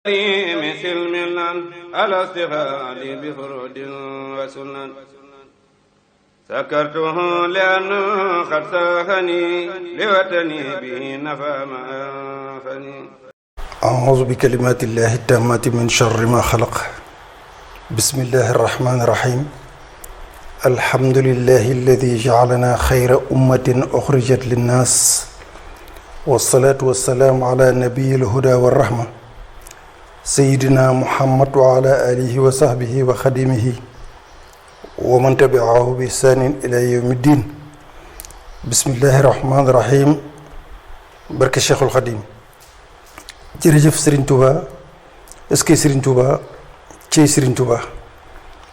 مثل على استغال بفرود وسنن سكرته لأنه قد ساخني لوطني به نفى ما أنفني. أعوذ بكلمات الله التامات من شر ما خلق. بسم الله الرحمن الرحيم. الحمد لله الذي جعلنا خير أمة أخرجت للناس، والصلاة والسلام على نبي الهدى والرحمة سيدنا محمد وعلى آله وصحبه وخديمه ومن تبعه بإحسان إلى يوم الدين. بسم الله الرحمن الرحيم. barke Cheikhul Khadim. jërëjëf Serigne Touba. est-ce que Serigne Touba ci Serigne Touba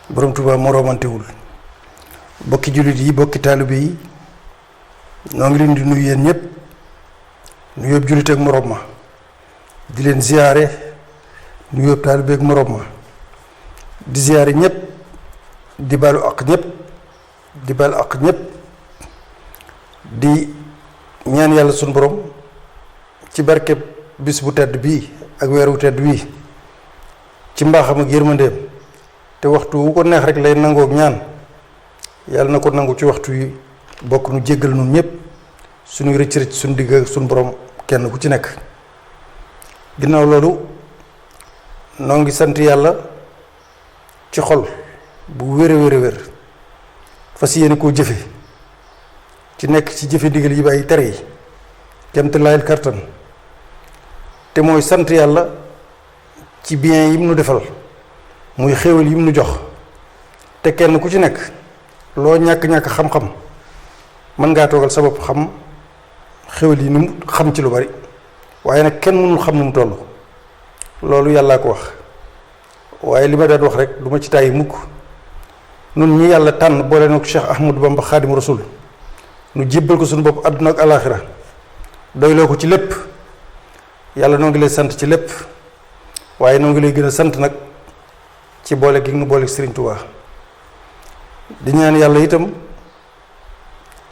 borom Touba moo romantewul. bokki jullit yi, bokki taalibe yi, noo ngi leen di nuyu yéen ñëpp nu yóbbu jullit ak morom ma, di leen ziyaare nu yóbbu taalibe ak morom ma, di ziyaare ñëpp, di baalu ak ñëpp, di baal ak ñëpp, di ñaan yàlla sunu borom ci barke bis bu tedd bii ak weer wu tedd bii, ci mbaaxam ak yërmandeem, te waxtu wu ko neex rek lay nangoog ñaan, yàlla na ko nangu ci waxtu yi bokk nu jéggal nun ñëpp suñuy rëcc rëcc suñu digg ak suñu borom kenn ku ci nekk. ginnaaw loolu noo ngi sant yàlla ci xol bu wér a wér a wér, fas yéene koo jëfe ci nekk ci jëfe ndigal yi bàyyi tere yi kemt laayal kartan, te mooy sant yàlla ci bien yim nu defal, muy xéewal yim nu jox, te kenn ku ci nekk loo ñàkk-ñàkk xam-xam mën ngaa toogal sa bopp xam xéwal yi ni mu xam ci lu bari, waaye nag kenn mënul xam nu mu toll. loolu yàllaa ko wax, waaye li ma daan wax rek du ma ci tàyyi mukk. nun ñi yàlla tànn boole na ko Cheikh Ahmadou Bamba Xaadimu Rasul, nu jébbal ko suñu bopp àdduna ak alaaxira, doyloo ko ci lépp. yàlla noo ngi lay sant ci lépp, waaye noo ngi lay gën a sant nag ci boole gi nu boole Serigne Touba. di ñaan yàlla itam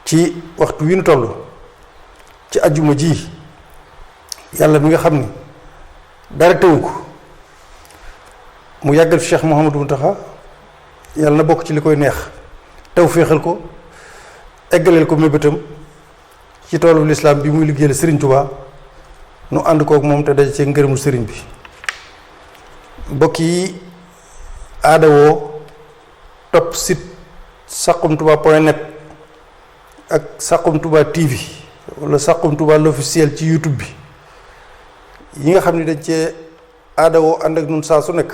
ci waxtu wi nu toll ci ajjuma ji, yàlla mi nga xam ni dara teewu ko, mu yàggal fi Cheikh Mouhamadou Mountakha, yàlla na bokk ci li koy neex, taw féexal ko, eggaleel ko mébétam ci toolu lislaam bi muy liggéeyal Serigne Touba, nu ànd kook moom te daje ci ngërëmu Serigne bi. mbokk yi aadawoo topp site Saxum Touba .net ak Saxum Touba TV wala Saxum Touba l'officiel ci YouTube bi, yi nga xam ne dañ cee aadawoo ànd ak nun saa su nekk.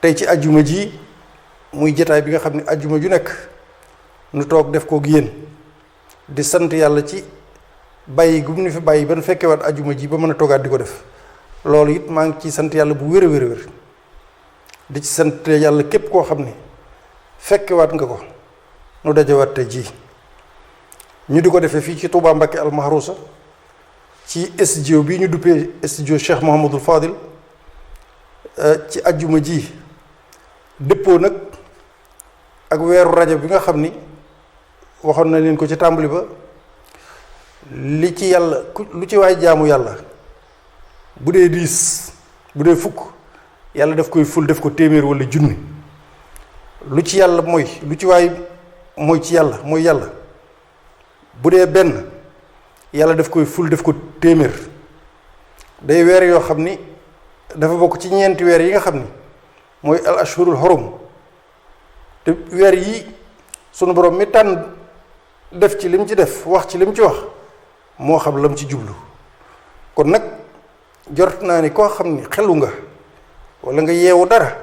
tey ci ajjuma ji muy jataay bi nga xam ne ajjuma ju nekk nu toog def koog yéen, di sant yàlla ci bàyyi gu mu ni fi bàyyi ba nu fekkewaat ajjuma ji ba mën a toogaat di ko def. loolu it maa ngi ciy sant yàlla bu wér a wér a wér, di ci sant yàlla képp koo xam ne fekkewaat nga ko nu dajawaat tey jii ñu di ko defee fii ci Touba Mbacké Al Mahrousa ci studio bii ñu duppee studio Cheikh Mouhamadul Fadil, ci ajjuma ji dëppoo nag ak weeru rajab bi nga xam ni waxoon na leen ko ci tàmbali ba, li ci yàlla lu ci waay jaamu yàlla bu dee 10 bu dee 10 yàlla daf koy ful def ko téeméer wala junni. lu ci yàlla mooy lu ci waay mooy ci yàlla mooy yàlla bu dee benn yàlla daf koy ful def ko téeméer. day weer yoo xam ni dafa bokk ci ñeenti weer yi nga xam ni mooy al ashhurul hurum, te weer yi sunu borom mi tànn def ci lim ci def, wax ci lim ci wax, moo xam lam ci jublu. kon nag jort naa ni koo xam ni xelu nga wala nga yeewu dara,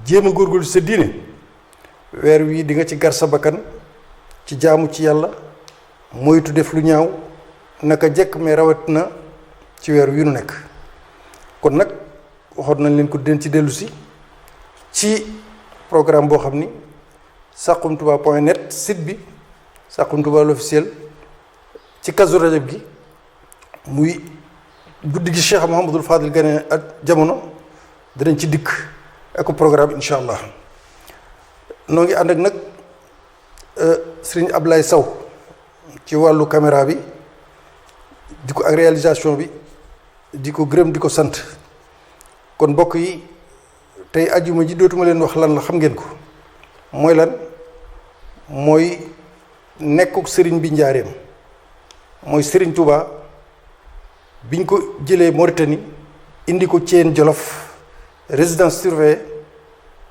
jéem a góorgóorlu sa diine, weer wii di nga ci gar sa bakkan ci jaamu ci yàlla, moytu def lu ñaaw naka jekk, mais rawat na ci weer wi nu nekk. kon nag waxoon nañ leen ko den ci dellu si ci programme boo xam ni Saxum Touba .net site bi Saxum Touba l'officiel ci Kazu Rajab gi, muy guddi gi Cheikh Mouhamadul Fadil gane ak jamono, dinañ ci dikk ak programme incha allah. noo ngi ànd ak nag Serigne Ablaye Sow ci wàllu caméra bi, di ko ak réalisation bi, di ko gërëm di ko sant kon mbokk yi tey ajjuma ji dootuma leen wax lan la, xam ngeen ko. mooy lan? mooy nekkuk sëriñ bi njaareem, mooy sëriñ Touba biñ ko jëlee Mauritanie indi ko Thiène Jolof résidence surveillée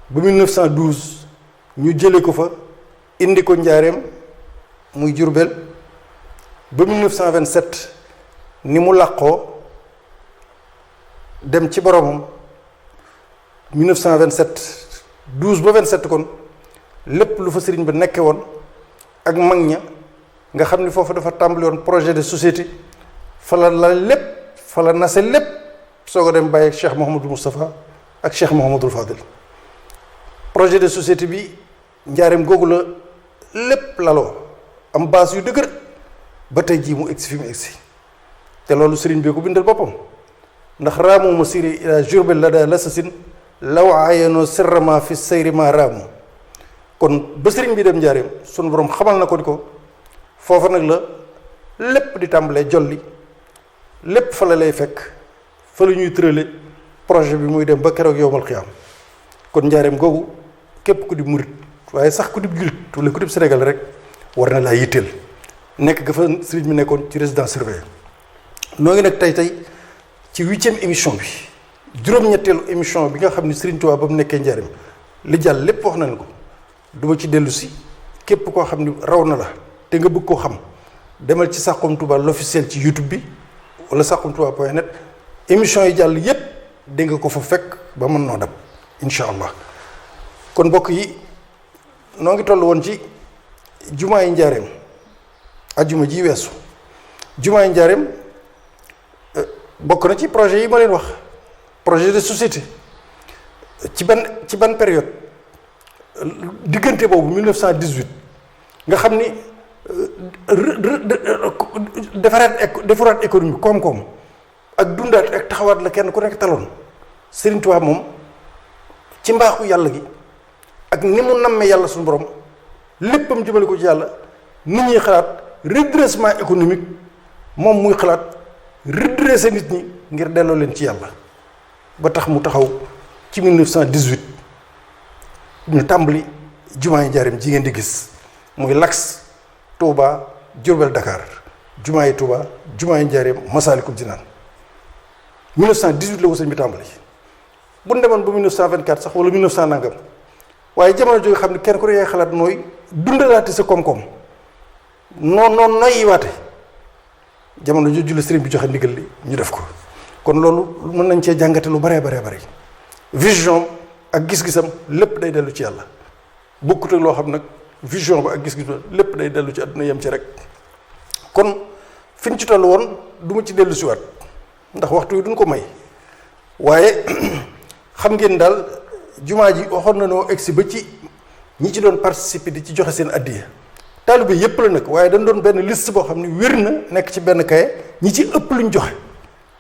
ba 1912 ñu jëlee ko fa indi ko njaareem muy Jurbel ba 1927 ni mu làqoo dem ci boromam 1927 12 ba 27 kon lépp lu fa sëriñ ba nekke woon ak mag ña nga xam ni foofu dafa tàmbali woon projet de société fa la lépp fa la nase lépp soo ko dem bàyyi ak Cheikh Mouhamadou Moustapha ak Cheikh Mouhamadou Fadil. projet de société bi njaareem googu la lépp laloo am base yu dëgër ba tey jii mu egsi fi mu egsi te loolu sëriñ bi ko bindal boppam ndax raamu ma siri ila Jurbel la daa lasasin law ayanoo sirrama fi sayri ma raamu. kon ba sëriñ bi dem njaareem sunu borom xamal na ko ni ko foofa nag la lépp di tàmbalee jolli, lépp fa la lay fekk, fa la ñuy tërale projet bi muy dem ba keroog yowmal xiyaam. kon njaareem googu képp ku di murit waaye sax ku di jullit wala ku di Sénégal rek war na laa yitteel nekk ga fa sëriñ bi nekkoon ci résidence surveillée. noo ngi nag tey ci 8e émission bi, juróom-ñetteelu émission bi nga xam ni sëriñ Tuubaa ba mu nekkee njaareem li jàll lépp wax nañ ko. duma ci dellu si, képp koo xam ni raw na la te nga bëgg koo xam demal ci Saxum Touba l'officiel ci YouTube bi wala saxumtouba.net. émission yi jàll yépp di nga ko fa fekk ba mën noo dab incha allah. kon mbokk yi noo ngi toll woon ci jumaa yi njaareem ajjuma ji weesu. jumaa yi njaareem bokk na ci projet yi ma leen wax, projet de société ci ban période. diggante boobu 1918 nga xam ni defaraat économie koom-koom ak dundaat ak taxawaat la kenn ku nekk taloon. Sëriñ Tuubaa moom ci mbaaxu yàlla gi ak ni mu nammee yàlla suñu borom léppam jëmale ko ci yàlla, nit ñi xalaat redressement économique, moom muy xalaat redresser nit ñi ngir delloo leen ci yàlla ba tax mu taxaw ci 1918 ñu tàmbali jumaa yi njaareem ji ngeen di gis muy l'axe Touba Diourbel Dakar. jumaa yi Touba jumaa yi njaareem Masaalikul Jinaan 1918 la ko sëñ bi tàmbali. bu ñu demoon ba 1924 sax wala 1900 nangam waaye jamono jooju xam ne kenn ku ne yaay xalaat nooy dundalaate sa koom-koom noonu noyyiwaate jamono jooju la sëriñ bi joxe ndigal li ñu def ko. kon loolu mën nañ cee jàngate lu baree vision ak gis-gisam lépp day dellu ci yàlla bokkut ak loo xam nag vision ba ak gis-gis ba lépp day dellu ci àdduna yem ci rek. kon fi ñu ci toll woon du ma ci dellu si waat ndax waxtu yi duñ ko may waaye xam ngeen daal jumaa ji waxoon na noo egsi ba ci ñi ci doon participer di ci joxe seen addiya taalibe yépp la nag waaye dañ doon benn liste boo xam ne wér na nekk ci benn kaye ñi ci ëpp luñ joxe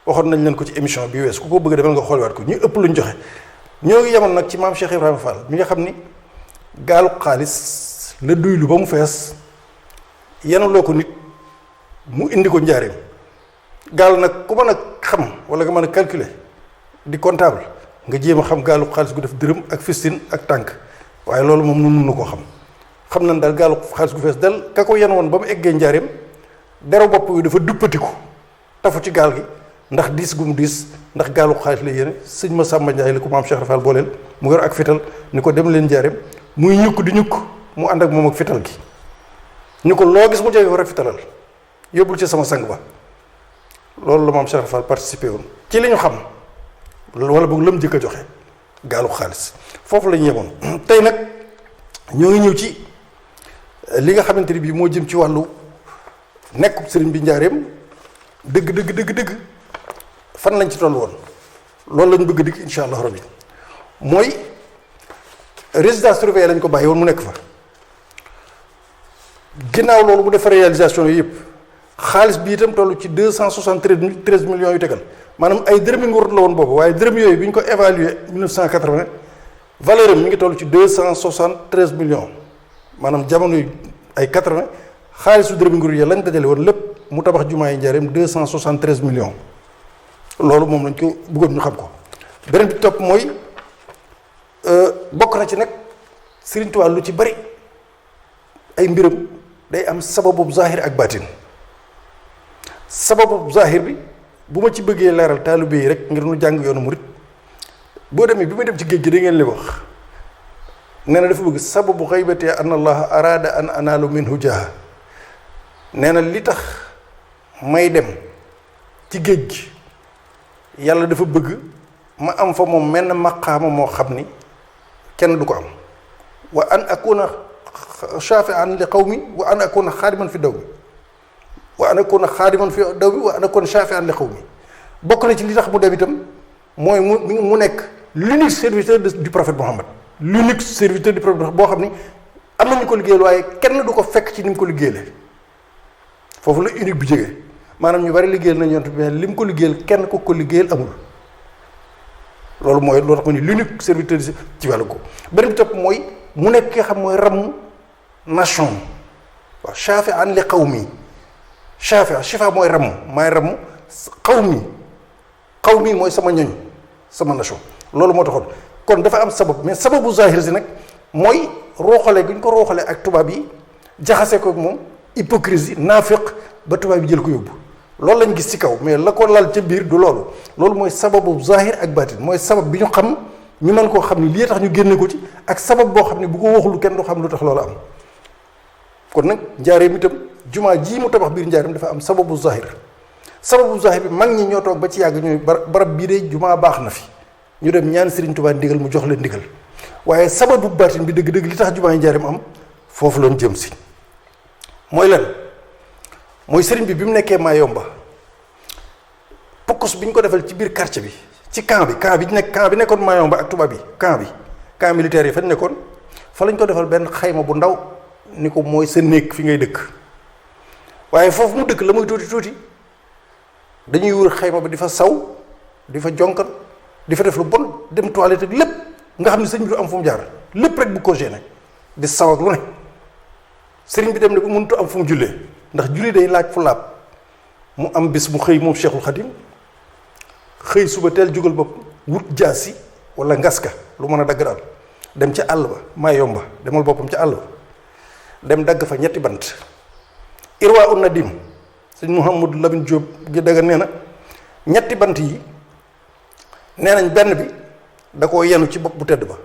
waxoon nañ leen ko ci émission bi wees ku ko bëgg demal nga xooliwaat ko ñi ëpp luñ joxe. ñoo ngi yemoon nag ci maam Cheikh Ibrahima Fall mi nga xam ni gaalu xaalis la duylu ba mu fees yanuloo ko nit mu indi ko njaareem. gaal nag ku mën a xam wala nga mën a calculer di comptable nga jéem a xam gaalu xaalis gu def dërëm ak fistin ak tànk waaye loolu moom nun na ko xam nañ daal gaalu xaalis gu fees dal ka ko yan woon ba mu eggee njaareem dero bopp wi dafa duppatiku tafu ci gaal gi ndax diis gu mu diis ndax gaalu xaalis la yéene sëñ ma Samba Ndiaye la ko maam Cheikh Rafal booleel mu yor ak fital ni ko dem leen njaareem muy ñukk di ñukk mu ànd ak moom ak fital gi ñu ko loo gis mu jege war a fitalal yóbbul ci sama sang ba loolu la maam Cheikh Rafal participé woon ci li ñu xam wala boog la mu jëkk a joxe gaalu xaalis foofu la ñu yemoon. tey nag ñoo ngi ñëw ci li nga xamante ni bii moo jëm ci wàllu nekk sëriñ bi njaareem dëgg fan lañ ci toll woon loolu lañ bëgg dikk incha allah rabbi mooy résidence surveillée lañ ko bàyyi woon mu nekk fa ginnaaw loolu mu def réalisation yooyu yëpp xaalis bi itam toll ci 273 millions yu tegal maanaam ay dërëmi nguur la woon boobu waaye dërëm yooyu bi ñu ko évalué 1980 valeur am mi ngi toll ci 273 millions maanaam jamono yu ay 80 xaalisu dërëmi nguur yi lañ dajale woon lépp mu tabax jumaa yi njaareem 273 millions loolu moom lañ ko bëggoon ñu xam ko beneen bi topp mooy bokk na ci nag Sëriñ Tuubaa lu ci bari ay mbiram day am sababu zahir ak baatin. sababu zahir bi bu ma ci bëggee leeral taalibe yi rek ngir nu jàng yoonu murit boo demee bi muy dem ci géej gi da ngeen li wax nee na dafa bëgg sababu xaybati an allah arada an anaalu minhu jaaha nee na li tax may dem ci géej gi yàlla dafa bëgg ma am fa moom menn maqaama moo xam ni kenn du ko am wa an akuna shafi'an li qawmi wa an akuna xaadiman fi dawmi wa an akuna xaadiman fi dawmi wa an akuna shafi'an li qawmi bokk na ci li tax mu dem itam mooy mu nekk l'unique serviteur du prophète Mohammed l'unique serviteur du prophète boo xam ni am na ñu ko liggéeyal waaye kenn du ko fekk ci ni mu ko liggéeyale foofu la unique bi jógee maanaam ñu bari liggéeyal nañu yonent bi mais li mu ko liggéeyal kenn ku ko liggéeyal amul loolu mooy loo tax ma ni l'unique serviteur ci wàllu ko beneen bi topp mooy mu nekk ki nga xam mooy ramm nation waaw shafi'an li qawmi shifa mooy ramm maay ramm qawmi mooy sama ñoñ sama nation loolu moo taxoon kon dafa am sabab mais sababu zahir si nag mooy rooxale gi ñu ko rooxale ak tubaab yi jaxase ko ak moom hypocrisie naafiq ba tubaab yi jël ko yóbbu loolu lañ gis ci kaw mais la ko lal ca biir du loolu mooy sababu zahir ak baatin mooy sabab bi ñu xam ñu mën koo xam ni lii tax ñu génne ko ci ak sabab boo xam ne bu ko waxul kenn du xam lu tax loolu am kon nag njaareem itam jumaa jii mu tabax biir njaareem dafa am sababu zahir bi mag ñi ñoo toog ba ci yàgg ñuy barab bii de jumaa baax na fi ñu dem ñaan Serigne Touba ndigal mu jox leen ndigal waaye sababu baatin bi dëgg-dëgg li tax jumaa yi njaareem am foofu loon jëm si mooy lan mooy Serigne bi mu nekkee Mayomba pokkus bi ñu ko defal ci biir quartier bi ci camp bi nekkoon Mayomba ak tubaab bi camp militaire yi fa nekkoon fa lañ ko defal benn xayma bu ndaw ni ko mooy sa néeg fi ngay dëkk waaye foofu mu dëkk la muy tuuti dañuy wër xayma bi di fa saw di fa jonkan di fa def lu bon dem toilette ak lépp nga xam ne sëñ bi du am fu mu jaar lépp rek bu ko gêné di saw ak lu ne sëriñ bi dem ne bu mënutu am fu mu jullee ndax julli day laaj fu laab mu am bis mu xëy moom Cheikhul Khadim xëy suba teel jógal bopp wut jaasi wala ngaska lu mën a dagg daal dem ca àll ba Mayomba demal boppam ca àll ba dem dagg fa ñetti bant Irwa un Nadim sëñ Mouhamadou Lamine Diop gi daga nee na ñetti bant yi nee nañ benn bi da koo yenu ci bopp bu tedd ba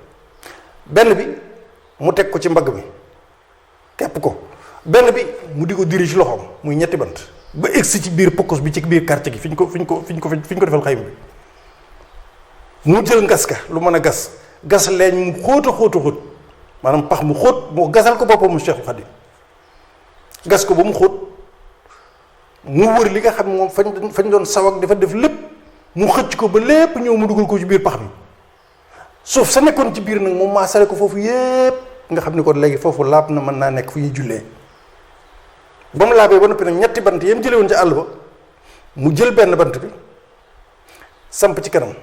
benn bi mu teg ko ci mbagg mi kepp ko benn bi mu di ko diri ci loxoom muy ñetti bant ba egsi ci biir pokkus bi ci biir quartier gi fi ñu ko defal xayma bi mu jël ngas ka lu mën a gas leeñ mu xóot maanaam pax mu xóot moo gasal ko boppam mu Cheikhul Khadim gas ko ba mu xóot mu wër li nga xam moom fañ doon saw ak dafa def lépp mu xëcc ko ba lépp ñëw mu dugal ko ci biir pax mi suuf sa nekkoon ci biir nag moom maasale ko foofu yépp nga xam ni kon léegi foofu laab na mën naa nekk fu ñuy jullee ba mu laabee ba noppi nag ñetti bant yam jële woon ci àll ba mu jël benn bant bi samp ci kanam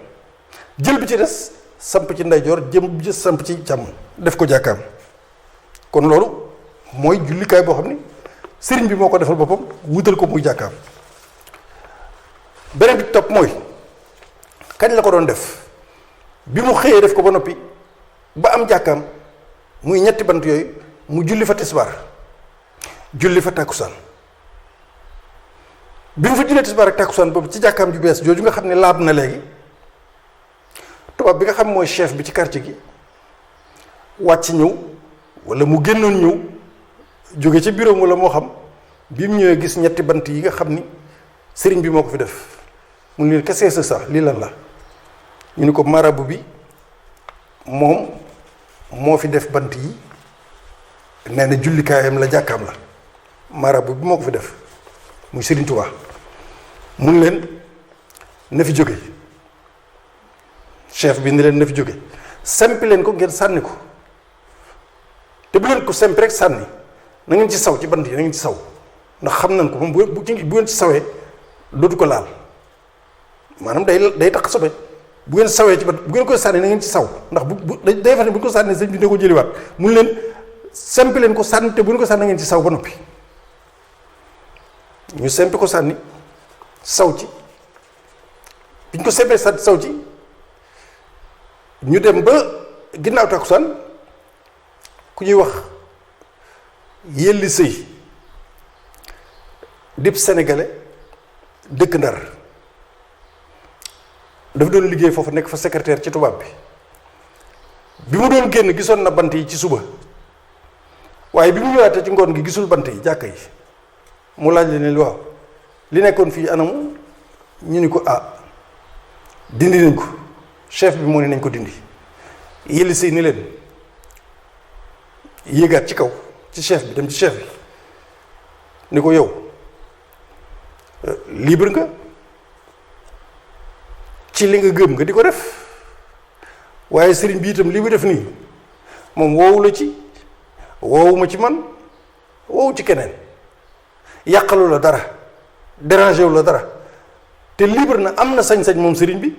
jël bi ci des samp ci ndeyjoor jëm samp ci càmm def ko jàkkaam kon loolu mooy jullikaay boo xam ni sëriñ bi moo ko defal boppam wutal ko muy jàkkaam beneen bi topp mooy kañ la ko doon def bi mu xëyee def ko ba noppi ba am jàkkaam muy ñetti bant yooyu mu julli fa tisbaar julli fa tàkkusaan bi mu fa jullee tisbaar ak tàkkusaan boobu ci jàkkaam ju bees jooju nga xam ne laab na léegi tubaab bi nga xam mooy chef bi ci quartier gi wàcc ñëw wala mu génnoon ñëw jóge ca bureau wala moo xam bi mu ñëwee gis ñetti bant yi nga xam ni sëriñ bi moo ko fi def mu ne kese sa sax lii lan la ñu ni ko marabu bi moom moo fi def bant yi nee na jullikaayam la jàkkaam la marabu bi moo ko fi def muy Sëriñ Tuubaa mun leen na fi jóge chef bi ni leen na fi jóge sempi leen ko ngeen sànni ko te bu leen ko sempi rek sànni na ngeen ci saw ci bant yi na ngeen ci saw ndax xam nañ ko moom bu ngeen ci sawee dootu ko laal maanaam day tax sobe bu ngeen sawee ci bant bu ngeen koy sànni na ngeen ci saw ndax bu day fa ne bu ñu ko sànni sëñ bi ne ko jëliwaat mun leen sempi leen ko sànni te bu ngeen ko sànni na ngeen ci saw ba noppi ñu sempi ko sànni saw ci bi ñu ko sempee sànni saw ci ñu dem ba ginnaaw takkusaan ku ñuy wax Yelli Sëy dib sénégalais dëkk Ndar dafa doon liggéey foofu nekk fa secrétaire ci tubaab bi mu doon génn gisoon na bant yi ci suba waaye bi mu ñëwaatee ci ngoon gi gisul bant yi jàkka yi mu laaj leen ne waaw li nekkoon fii anamu ñu ni ko dindi nañ ko chef bi moo ne nañ ko dindi. Yelli Sëy ni leen yéegaat ci kaw ci chef bi dem ci chef bi ni ko yow libre nga ci li nga gëm nga di ko def waaye sëriñ bi itam li mu def nii moom woowu la ci woowuma ci man woowu ci keneen yàqalu la dara dérangé wu la dara te libre na am na sañ-sañ moom sëriñ bi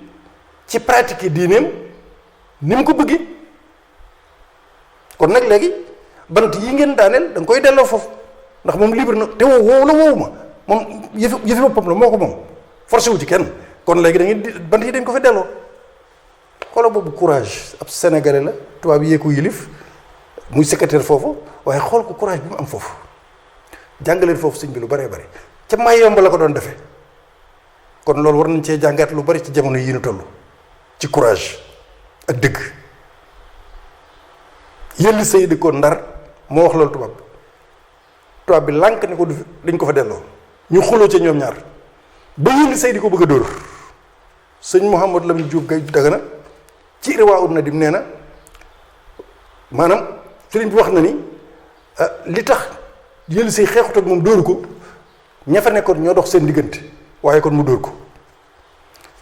ci pratiquer diineem ni mu ko bëggee kon nag léegi bant yi ngeen daaneel da nga koy delloo foofu ndax moom libre na te woowu la woowu ma moom yëfi boppam la moo ko moom forcé wu ci kenn kon léegi da ngeen bant yi dañ ko fa delloo xoolal boobu courage ab sénégalais la tubaab yee ko yilif muy secrétaire foofu waaye xool ko courage bi mu am foofu jàngaleen foofu sëñ bi lu bëree bëri ca may yomb la ko doon defee kon loolu war nañ cee jàngat lu bari ci jamono yi ñu toll ci courage ak dëgg. Yelli Sëy di ko Ndar moo wax loolu tubaab bi lànk ne ko dañ ko fa delloo ñu xuloo ca ñoom ñaar ba Yelli Sëy di ko bëgg a dóor sëñ Mouhamadou Lamine Diop Gaye Dagana ci Irwaa Nadim nee na maanaam sëriñ bi wax na ni li tax Yelli Sëy xeexut ak moom dóoru ko ña fa nekkoon ñoo dox seen diggante waaye kon mu dóor ko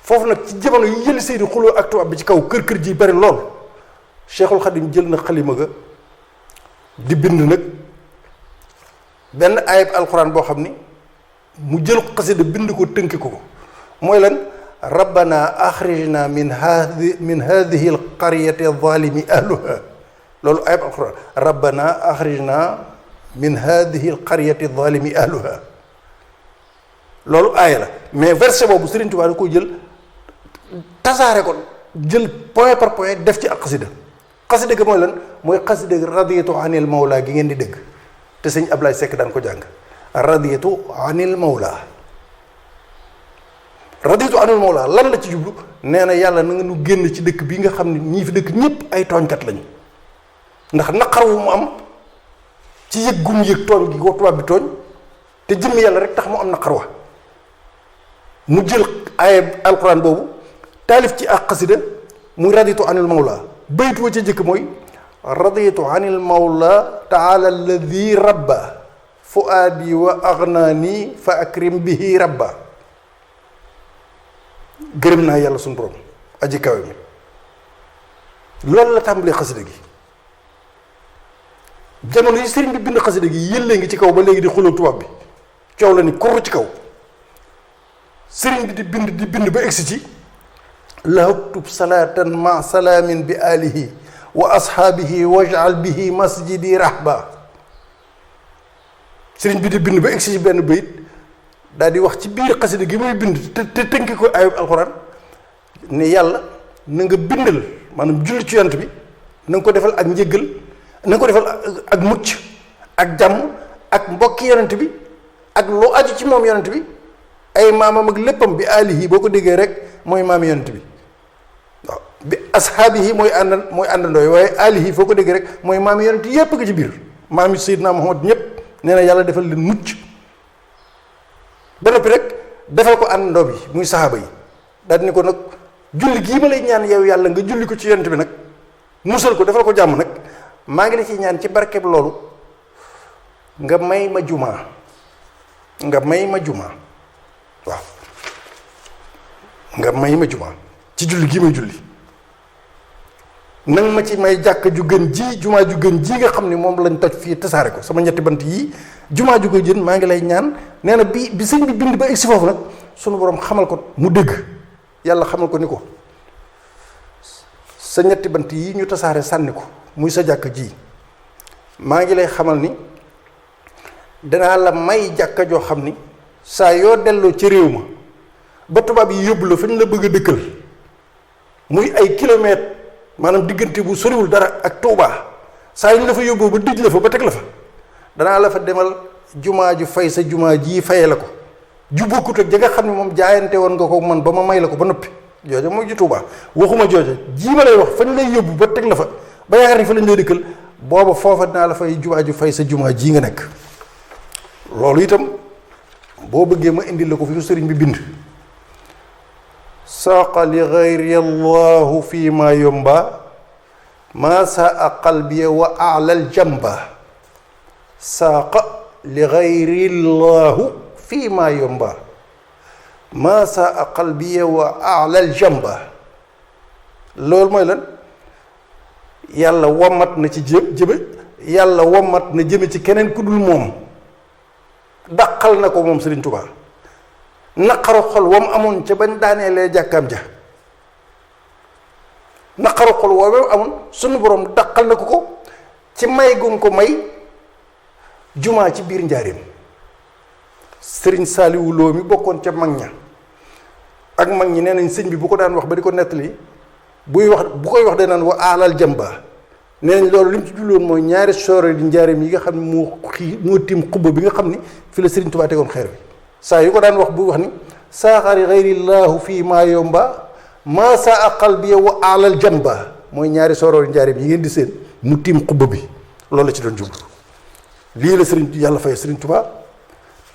foofu nag ci jamono yi Yelli Sëy di xuloo ak tubaab bi ci kaw kër ji bari lool Cheikhul Khadim jël na xalima ga di bind nag benn ayib alquran boo xam ni mu jël xasida bind ko tënki ko mooy lan rabbana axrijna min hadihi alqaryati zalimi ahluha loolu ayib alquran rabbana axrijna min hadihi alqaryati zalimi ahluha loolu aaya la mais verset boobu Serigne Touba da ko jël tasaare ko jël point par point def ci ak xasida xasida ga mooy lan mooy xasida radiyatu anil mawla gi ngeen di dégg te sëñ Ablaye Seck daan ko jàng radiyatu anil mawla lan la ci jublu nee na yàlla na nga nu génn ci dëkk bi nga xam ne ñii fi dëkk ñëpp ay tooñkat lañu ndax naqar wu mu am ci yëg gu mu yëg tooñ gi ko tubaab bi tooñ te jëmm yàlla rek tax mu am naqar wa mu jël ay alquran boobu taalif ci ak xasida muy radiyatu anil mawla baytu wa ca jëkk mooy raditu anil mawla taala alladi rabba fuaadi wa agnaani fa akrim bihi rabba gërëm naa yàlla suñu borom aji kawe mi loolu la tàmbalee xasida gi jamono yi sëriñ bi bind xasida gi yëllee ngi ci kaw ba léegi di xuloo tubaab bi coow la ni korru ci kaw sëriñ bi di bind ba egsi ci la uktub salaatan ma salaamin bi alihi wa ashaabihi wajal bihi masjidi rahba sëriñ bi di bind ba egsi ci benn bayit daal di wax ci biir xasida gi muy bind te tënki ko ayub alxuraan ne yàlla na nga bindal maanaam julli ci yonent bi na nga ko defal ak njëggal na nga ko defal ak mucc ak jàmm ak mbokki yonent bi ak lu aju ci moom yonent bi ay maamam ak léppam bi alihi boo ko déggee rek mooy maami yonent bi waaw bi ashaabihi mooy àndandooy waaye alihi foo ko déggee rek mooy maami yonent yépp nga ci biir maami Seydina Muhammad ñépp nee na yàlla defal leen mucc ba noppi rek defal ko àndandoo bi muy saxaaba yi daal di ne ko nag julli gii ma lay ñaan yow yàlla nga julli ko ci yonent bi nag musal ko defal ko jàmm nag maa ngi la ciy ñaan ci barkeb loolu nga may ma jumaa waaw nga may ma jumaa ci julli gii may julli nang ma ci may jàkk ju gën ji jumaa ju gën ji nga xam ni moom lañ toj fii tasaare ko sama ñetti bant yii jumaa ju ko jën maa ngi lay ñaan nee na bi sëñ bi bind ba egsi foofu nag sunu borom xamal ko mu dégg yàlla xamal ko ni ko sa ñetti bant yii ñu tasaare sànni ko muy sa jàkk ji maa ngi lay xamal ni danaa la may jàkka joo xam ni saa yoo delloo ci réew ma ba tubaab yi yóbbu la fa ñu la bëgg a dëkkal muy ay kilomètres maanaam diggante bu soriwul dara ak Touba saa yu ñu la fa yóbboo ba dij la fa ba teg la fa danaa la fa demal jumaa ju fay sa jumaa jii fayee la ko ju bokkut ak ja nga xam ne moom jaayante woon nga ko man ba ma may la ko ba noppi jooja mooy ju Touba waxuma jooja jii ma lay wax fañ lay yóbbu ba teg la fa ba yaakaar ni fa lañ lay dëkkal booba foofa dinaa la fay jumaa ju fay sa jumaa jii nga nekk loolu itam boo bëggee ma indi la ko fi sëriñ bi bind saaqa li gayri allahu fi ma yomba maa saa qalbiya wa alal jamba saaqa li gayri allahu fi ma yomba maa saa qalbiya wa alal jamba loolu mooy lan yàlla womat na ci yàlla womat na jëme ci keneen ku dul moom dàqal na ko moom Sëriñ Tuubaa naqaru xol wam amoon ca bañ daaneelee jàkkaam ja naqaru xol wam amoon sunu borom dàqal na ko ci may gum ko may jumaa ci biir njaareem Sëriñ Saaliwu Lo mi bokkoon ca mag ña ak mag ñi nee nañ sëñ bi bu ko daan wax ba di ko nettali bu koy wax day naan wa alal jamba nee nañ loolu li mu ci julloon mooy ñaari soore di njaareem yi nga xam ne moo tiim xubba bi nga xam ni fi la Sëriñ Tuubaa tegoon xeer bi saa yu ko daan wax bu wax ni saaxari xayrillaahu fii maa yomba maa saa qalbiya wa alal jamba mooy ñaari soore di njaareem yi ngeen di seen mu tiim xubba bi loolu la ci doon jublu lii la Sëriñ yàlla fay Sëriñ Tuubaa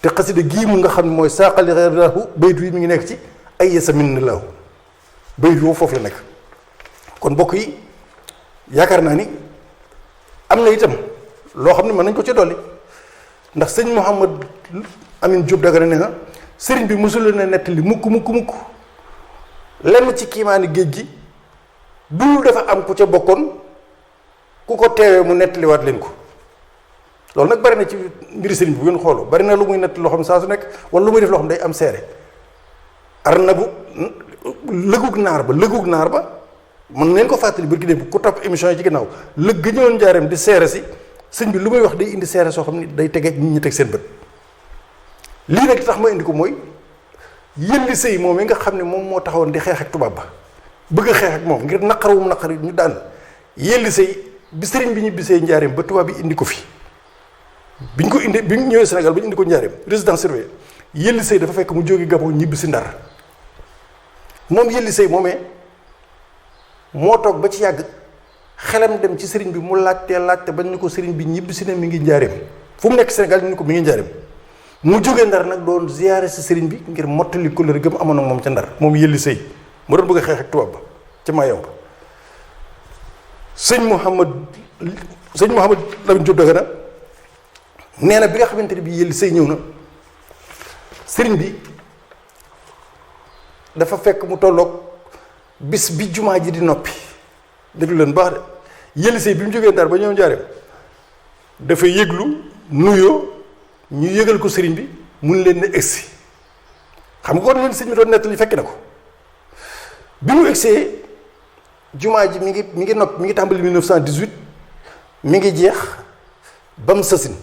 te xasida gii mu nga xam ne mooy saaxali xayrillaahu baytu yi mi ngi nekk ci ay yesa min na laahu baytu woo foofu la nekk kon mbokk yi yaakaar naa ni am na itam loo xam ne mën nañ ko ci dolli ndax sëñ Mouhamad Amin Diop Dagana nee na sëriñ bi mosul na nettali mukk lenn ci kiimaani géej gi dul dafa am ku ca bokkoon ku ko teewee mu nettaliwaat leen ko loolu nag bari na ci mbiri sëriñ bi bu ngeen xooloo bari na lu muy nettali loo xam saa su nekk wala lu muy def loo xam day am seere arnabu lëgug naar ba mën neen ko fàttali bërki dee bu ku topp émission yi ci ginnaaw lëg ga ñëwoon njaareem di seere si sëñ bi lu may wax day indi seere soo xam ne day tege nit ñi teg seen bët lii nag tax ma indi ko mooy yëlli sëy moom yi nga xam ne moom moo taxawoon di xeex ak tubaab ba bëgg a xeex ak moom ngir naqarawum naqari ñu daan yëlli sëy bi sëriñ bi ñu bisee njaareem ba tubaab bi indi ko fi bi ñu ñëwee Sénégal ba ñu indi ko njaareem résidence surveillée yëlli sëy dafa fekk mu jóge Gabon ñibbi si Ndar moom yëlli sëy moomee moo toog ba ci yàgg xelam dem ci sëriñ bi mu laajte bañ ni ko sëriñ bi ñibbi si ne mi ngi njaareem fu mu nekk Sénégal ñu ni ko mi ngi njaareem mu jógee Ndar nag doon ziyaare si sëriñ bi ngir mottali kóllëre gëm amoon ak moom ca Ndar moom yëlli sëy mu doon bëgg a xeex ak tubaab ba ca Mayomba sëñ Mouhamad Lamine Diop Dagana nee na bi nga xamante ne bi yëlli sëy ñëw na sëriñ bi dafa fekk mu tolloog bis bi jumaa ji di noppi déglu leen baax de yëlli sëy bi mu jógee Ndar ba ñëw njaareem dafa yëglu nuyoo ñu yëgal ko sëriñ bi mun leen ne egsi xam nga kon leen sëriñ bi doon nettali fekk na ko bi mu egsee jumaa ji mi ngi noppi mi ngi tàmbali 1918 mi ngi jeex ba mu sasin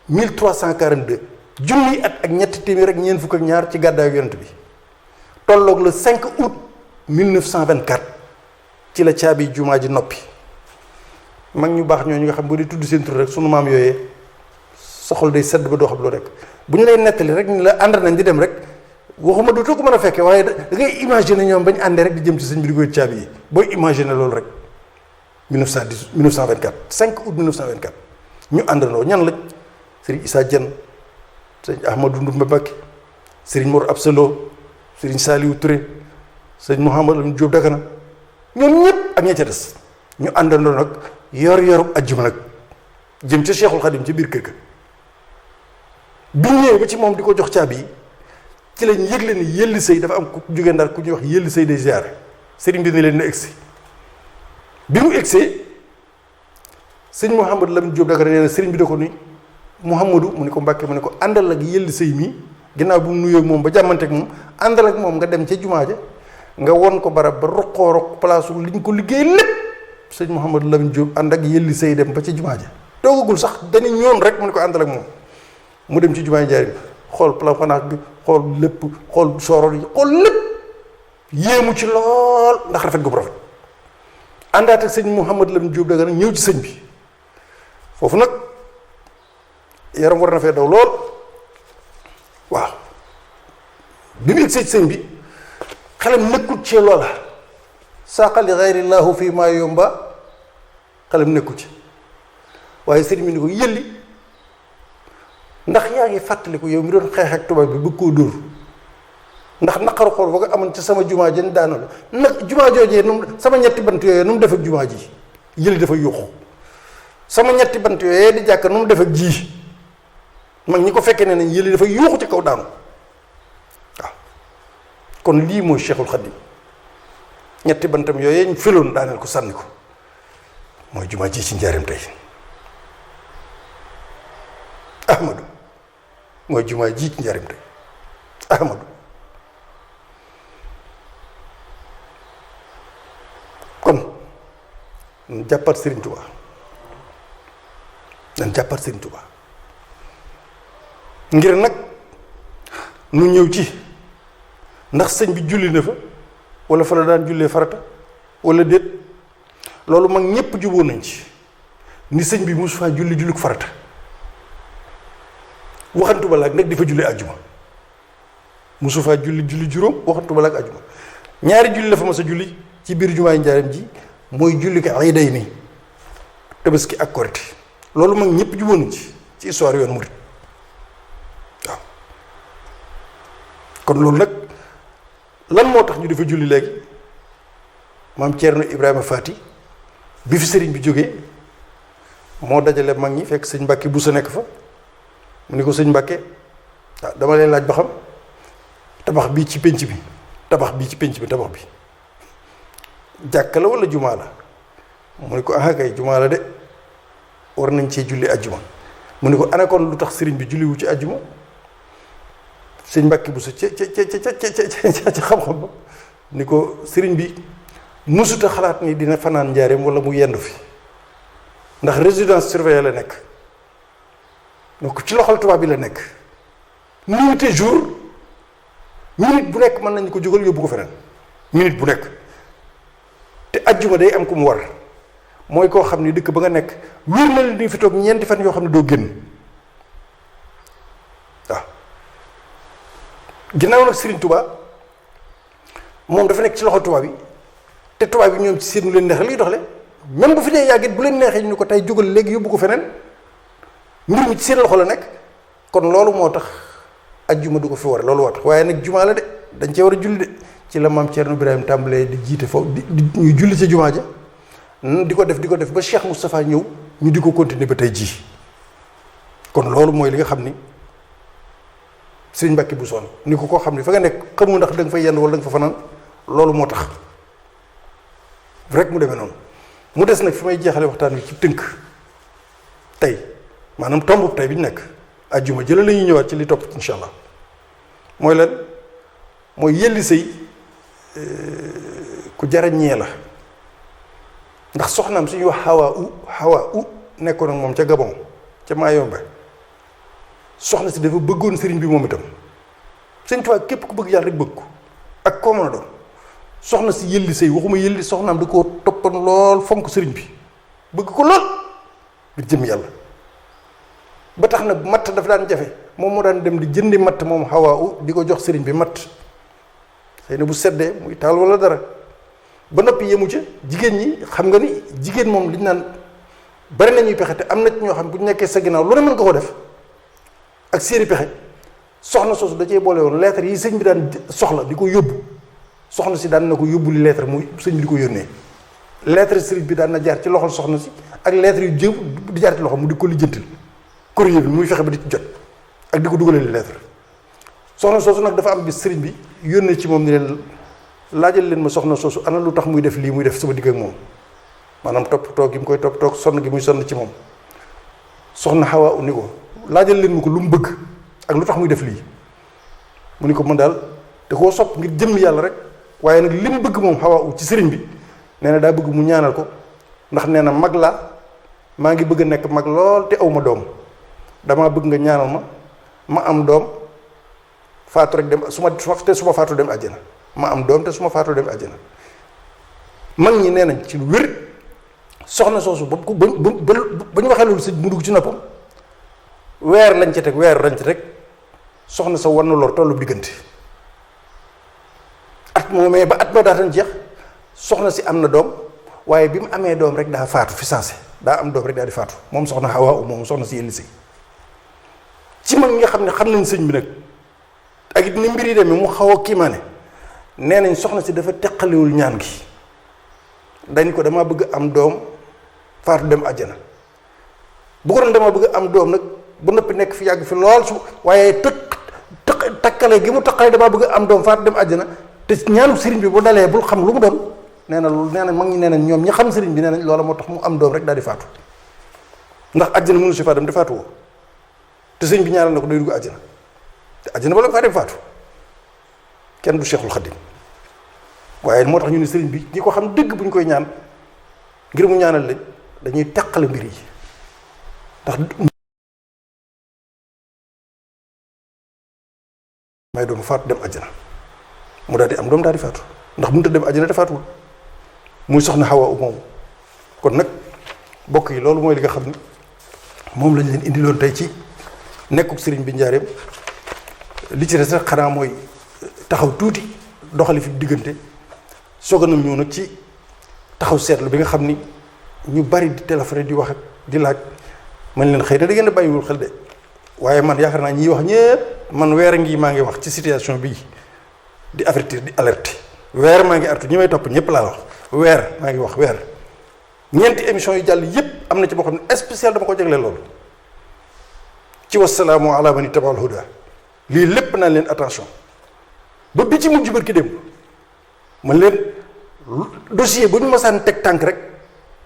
1342 junni at ak ñetti téeméer ak ñeent fukk ak ñaar ci gàddaayu yonent bi tolloog le 5 août 1924 ci la caabi jumaa ji noppi mag ñu baax ñooñu nga xam boo di tudd seen tur rek sunu maam yooyee soxal day sedd ba doo xam loo rek bu ñu lay nettali rek ni la ànd nañ di dem rek waxuma dootoo ko mën a fekkee waaye da ngay imaginer ñoom bañ àndee rek di jëm ci sëñ bi di koy caabi yi booy imaginer loolu rek 1924 5 août 1924 ñu àndandoo ñan la sëriñ Issa Dieng sëriñ Ahmadou Ndoumbe Mbacké sëriñ Mor Absalo sëriñ Saliou Touré sëriñ Mouhamad Lamine Diop Dagana ñoom ñëpp ak ña ca des ñu àndandoo nag yor ajjuma nag jëm ca Cheikhul Khadim ca biir kër ga bi ñëwee ba ci moom di ko jox caabi yi ci lañ yëgle ni yëlli sëy dafa am ku jógee Ndar ku ñuy wax yëlli sëy day ziare sëriñ bi ne leen na egsi bi mu egsee sëñ Mouhamad Lamine Diop Dagana nee na sëriñ bi da ko ni Mouhamadou mu ne ko Mbàkke mu ne ko àndal ak yëlli sëy mii ginnaaw bu mu nuyoo moom ba jàmmanteeg moom àndal ak moom nga dem ca jumaa ja nga won ko barab ba roq place liñ ko liggéey lépp sëñ Mouhamad Lamine Diop ànd ak yëlli sëy dem ba ca jumaa ja toogagul sax dañu ñoon rek mu ne ko àndal ak moom mu dem ci jumaa Njaaréem xool plafanaak bi xool lépp xool sooroor yi xool lépp yéemu ci lool ndax rafet gu rafet àndaat ak sëñ Mouhamad Lam Diop Dagana ñëw ci sëñ bi foofu nag yaram war na fee daw lool waaw bi mu egsee ci sëñ bi xelam nekkut ci loola saaqa li gayrillahu fii maa yomba xelam nekkut ci waaye sëñ bi ni ko yëlli ndax yaa ngi fàttaliku yow mi doon xeex ak tubaab bi bëgg koo dóor ndax naqaru xool ba nga amoon ci sama jumaa jën daana la nag jumaa joojee sama ñetti bant yooyee nu mu def ak jumaa ji yëli dafa yuuxu sama ñetti bant yooyee di jàkk nu mu def ak ji mag ñi ko fekkee ne nañ yëli dafa yuuxu ci kaw daanu waaw kon lii mooy Cheikhul Khadim ñetti bantam yooyee ñu filoon daaneel ko sànni ko mooy jumaa ji ci njaarim tey Ahmadu mooy jumaa ji ci njaarim tey Ahmadu kon nañ jàppat Serigne Touba nañ jàppat Serigne Touba ngir nag nu ñëw ci ndax sëñ bi julli na fa wala fa la daan jullee farata wala déet loolu mag ñépp juboo nañ ci ni sëñ bi mosu faa julli ko farata waxantu ba laag nag di fa julli àjjuma mosu faa julli juróom waxantu ba laag àjjuma ñaari julli la fa mas a julli ci biir jumaay njaareem ji mooy julli ko ay day nii tabaski ak korite loolu mag ñépp juboo nañ ci histoire yoon murit waaw kon loolu nag lan moo tax ñu dafa julli léegi maam Thierno Ibrahima Fati bi fi sëriñ bi jógee moo dajale mag ñi fekk sëñ Mbàkke bu sa nekk fa mu ni ko sëñ Mbàkke waaw dama leen laaj ba xam tabax bii ci pénc bi tabax bi jàkka la wala jumaa la mu ni ko ah kay jumaa la de war nañ cee julli ajjuma mu ni ko ana kon lu tax sëriñ bi julliwu ci ajjuma sëñ Mbàkke bu sa ca xam-xam ba ni ko sëriñ bi mësuta xalaat ni dina fanaan njaareem wala mu yendu fi ndax résidence surveillée la nekk donc ci loxol tubaab bi la nekk nuit et jour minute bu nekk mën nañu ko jógal yóbbu ko feneen minute bu nekk te ajjuma day am ku mu war mooy koo xam ni dëkk ba nga nekk wér na li fi toog ñeenti fan yoo xam ne doo génn waaw ginnaaw nag Serigne Touba moom dafa nekk ci loxo tubaab yi te tubaab yi ñoom ci seen leen neex liy doxle même bu fi dee yàggit bu leen neexee ñu ko tey jógal léegi yóbbu ko feneen mbir mi ci seen loxo la nekk kon loolu moo tax ajjuma du ko fi war loolu moo tax waaye nag jumaa la de dañ cee war a julli de ci la maam Thierno Ibrahima tàmbalee di jiite foofu di ñu julli ca jumaa ja di ko def ba Cheikh Moustapha ñëw ñu di ko continuer ba tey jii kon loolu mooy li nga xam ni Sëriñ Mbàkke bu soon ni ko koo xam ni fa nga nekk xamu ndax da nga fay yenn wala da nga fa fanaan loolu moo tax rek mu demee noonu mu des nag fi may jeexale waxtaan wi ci tënk tey maanaam tomb tey bi ñu nekk ajjuma jëla la ñuy ñëwaat ci li topp insha allah mooy lan mooy yelli sëy ku jarañee la ndax soxnaam suñuy wax xawaa u nekkoon ak moom ca Gabon ca Mayombe soxna si dafa bëggoon sëriñ bi moom itam sëñ Tuubaa képp ku bëgg yàlla rek bëgg ko ak koo mën a doon soxna si yëlli sëy waxuma yëlli soxnaam da koo toppan lool fonk sëriñ bi bëgg ko lool ngir jëm yàlla ba tax na matt dafa daan jafe moom moo daan dem di jëndi matt moom xawaa di ko jox sëriñ bi matt xëy na bu seddee muy taal wala dara ba noppi yemu ca jigéen ñi xam nga ni jigéen moom liñ naan bari nañuy pexe te am na ci ñoo xam bu ñu nekkee sa ginnaaw lu ne mën nga ko def ak seeni pexe soxna soosu da cee boole woon lettre yi sëñ bi daan soxla di ko yóbbu soxna si daan na ko yóbbu li lettre muy sëñ bi di ko yónnee lettre sëriñ bi daan na jaar ci loxol soxna si ak lettre yu jëw di jaar ci loxo mu di ko lijjantil courrier bi muy fexe ba di ci jot ak di ko dugalee li lettre soxna soosu nag dafa am bis sëriñ bi yónnee ci moom ni leen laajal leen ma soxna soosu ana lu tax muy def lii muy def sama digg ak moom maanaam toppatoo gi mu koy toppatoo sonn gi muy sonn ci moom soxna Xawa u ni ko laajal leen ma ko lu mu bëgg ak lu tax muy def lii mu ni ko man daal da koo sopp ngir jëmm yàlla rek waaye nag li mu bëgg moom Xawa u ci sëriñ bi nee na daa bëgg mu ñaanal ko ndax nee na mag laa maa ngi bëgg a nekk mag lool te aw ma doom damaa bëgg nga ñaanal ma am doom faatu rek dem su ma faatu dem àjjana ma am doom te su ma faatu dem àjjana mag ñi nee nañ ci lu wér soxna soosu ba ñu waxee loolu sëñ mu dugg ci noppam weer lañ ca teg weer lañ ca teg soxna sa war na lor tollu diggante at moomee ba at ba daatan jeex soxna si am na doom waaye bi mu amee doom rek daa faatu fi saase daa am doom rek daa di faatu moom soxna Hawa moom soxna si Élise ci mag ñi nga xam ne xam nañ sëñ bi nag ak it ni mbir yi demee mu xaw a kiimaane nee nañ soxna si dafa teqaliwul ñaan gi dañ ko dama bëgg am doom faatu dem àjjana bu ko doon dama bëgg am doom nag bu noppi nekk fi yàgg fi lool su waaye takkale gi mu takkale dama bëgg am doom faatu dem àjjana te ñaanu sëriñ bi bu dalee bul xam lu mu doon nee na loolu nee na mag ñi nee nañ ñoom ñi xam sëriñ bi nee nañ loola moo tax mu am doom rek daal di faatu ndax àjjana mënu si faa dem te faatu woo te sëriñ bi ñaanal na ko day dugg àjjana te àjjana ba la faa dem faatu kenn du Cheikhul Khadim waaye moo tax ñu ne sëriñ bi ñi ko xam dëgg bu ñu koy ñaan ngir mu ñaanal lañ dañuy teqale mbir yi ndax may doom faatu dem àjjana mu daal di am doom daal di faatu ndax mënut a dem àjjana te faatuwul muy soxna Hawa moomu kon nag bokk yi loolu mooy li nga xam ne moom lañ leen indiloon tey ci nekkuk sëriñ bi njaareem li ci des rek xanaa mooy taxaw tuuti doxali fi diggante soog a nam ñëw nag ci taxaw seetlu bi nga xam ni ñu bari di téléphoné di wax ak di laaj man leen xëy na da ngeen a bàyyiwul xel de waaye man yaakaar naa ñiy wax ñépp man weer a ngi maa ngi wax ci situation bii di avertir di alerter weer maa ngi artu ñi may topp ñëpp laa wax weer maa ngi wax weer ñeenti émission yu jàll yépp am na ci boo xam ne spécial dama ko jagleel loolu ci wasalaamu ala man ittabaal huda lii lépp naan leen attention ba bi ci mujj barki démb man leen dossier bu ñu masaan teg tànk rek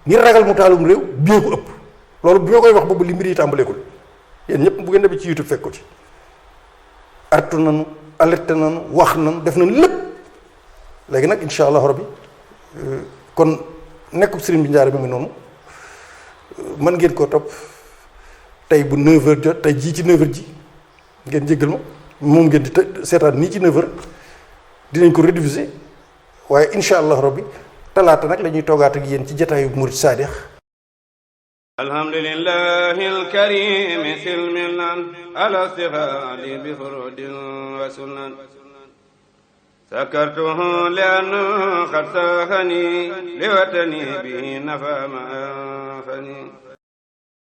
ngir ragal mu taalum réew biyee ko ëpp loolu bi ma koy wax boobu li mbir yi tàmbaleekul yéen ñëpp bu ngeen demee ci YouTube fekk ko ci artu nanu alerté nanu wax nanu def nañu lépp léegi nag incha allahu rabbi kon nekkub sëriñ bi njaare bi ngi noonu mën ngeen koo topp tey bu 9h jot tey jii ci 9h ji ngeen jéggal ma moom ngeen di seetaan nii ci 9h dinañ ko rediffuser waaye incha allahu rabbi talaata nag la ñuy toogaat ak yéen ci jataayu murid saadix alhamdulillahi alkarimi silmilan ala stighaali bi furudin wa sunan sakartuhu lianna qad saxani liwatani bi nafa ma anfani